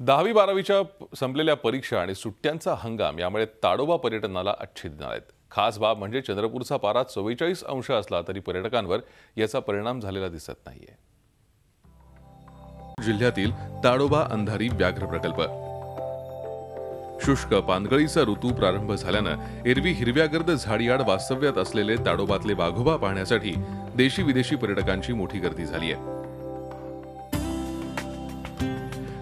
10वी-12वीच्या संपलेल्या परीक्षा आणि सुट्ट्यांचा हंगाम यामुळे ताडोबा पर्यटनाला अच्छे दिन आहेत। खास बाब म्हणजे चंद्रपूरचा पारा 44 अंश असला तरी पर्यटकांवर याचा परिणाम झालेला दिसत नाहीये। जिल्ह्यातील ताडोबा अंधारी व्याघ्र प्रकल्प शुष्क पानगळीचा ऋतू प्रारंभ झाल्यानं एरवी हिरव्यागर्द झाडीआड वास्तव्यात असलेले ताडोबातले वाघोबा पाहण्यासाठी देशी विदेशी पर्यटकांची मोठी गर्दी झाली आहे।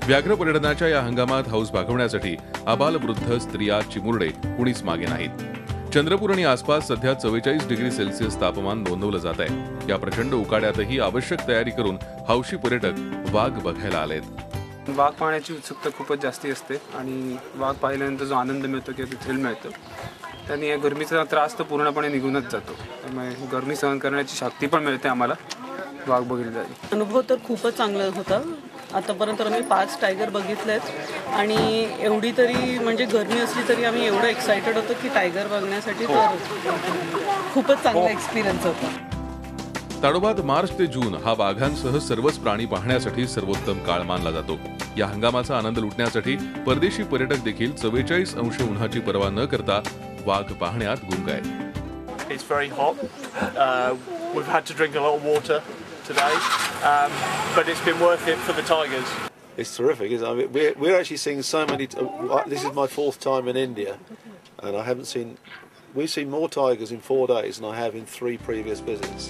व्याघ्र पर्यटनाच्या या हंगामात हौस भागवण्यासाठी आबालवृद्ध स्त्रिया चिमुरडे कुणीच मागे नाहीत। चंद्रपूर आणि आसपास सध्या 44 डिग्री सेल्सिअस तापमान नोंदवलं जात आहे। या प्रचंड उकाड्यातही आवश्यक तयारी करून हौशी पर्यटक वाघ बघायला आलेत। वाघ पाहण्याची उत्सुकता खूपच जास्ती असते आणि वाघ पाहिल्यानंतर जो आनंद मिळतो किंवा थ्रिल मिळतो त्याने या गरमीचा त्रास तर पूर्णपणे निघूनच जातो। त्यामुळे गरमी सहन करण्याची शक्ती पण मिळते आम्हाला वाघ बघितल्याने। अनुभव तर खूपच चांगला होता। आतापर्यंत आम्ही 5 टायगर बघितलेत आणि एवढी तरी म्हणजे गरमी असली तरी आम्ही एवढं एक्साइटेड होतो की टायगर बघण्यासाठी, तर खूपच चांगला एक्सपिरियन्स होता। ताडोबात मार्च ते जून हा वाघांसह सर्वच प्राणी पाहण्यासाठी सर्वोत्तम काळ मानला जातो। या हंगामाचा आनंद लुटण्यासाठी परदेशी पर्यटक देखील 44 अंश उन्हाची पर्वा न करता वाघ पाहण्यात गुंग आहेत। It's very hot. We've had to drink a lot of water today, but it's been worth it for the tigers. It's terrific, isn't it? I mean, we're actually seeing so many. This is my 4th time in India, and I haven't seen. We've seen more tigers in 4 days than I have in 3 previous visits.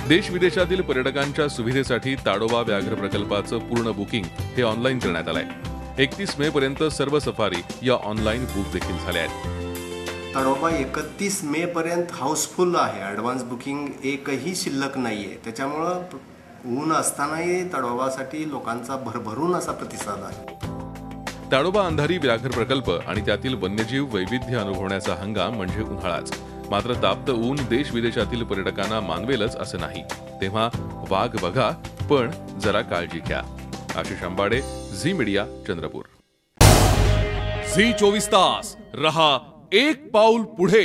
देश विदेशातील पर्यटकांच्या सुविधेसाठी ताडोबा व्याघ्र प्रकल्पाचं पूर्ण booking हे online करण्यात आलंय। 31 मे पर्यंत सर्व सफारी या ऑनलाईन बुक देखील झाल्या आहेत। ताडोबा 31 मे पर्यंत हाऊसफुल आहे। ॲडव्हान्स बुकिंग एकही शिल्लक नाहीये। त्याच्यामुळे ऊन असतानाही ताडोबासाठी लोकांचा भरभरून असा प्रतिसाद आहे। ताडोबा अंधारी व्याघ्र प्रकल्प आणि त्यातील वन्यजीव वैविध्य अनुभवण्याचा हंगाम म्हणजे उन्हाळाच। मात्र तापतं ऊन देश विदेशातील पर्यटकांना मानवेलच असं नाही। तेव्हा वाघ बघा, पण जरा काळजी घ्या। Ashish Ambade, Zee Media, Chandrapur. Zee 24 तास रहा एक पाऊल पुढे।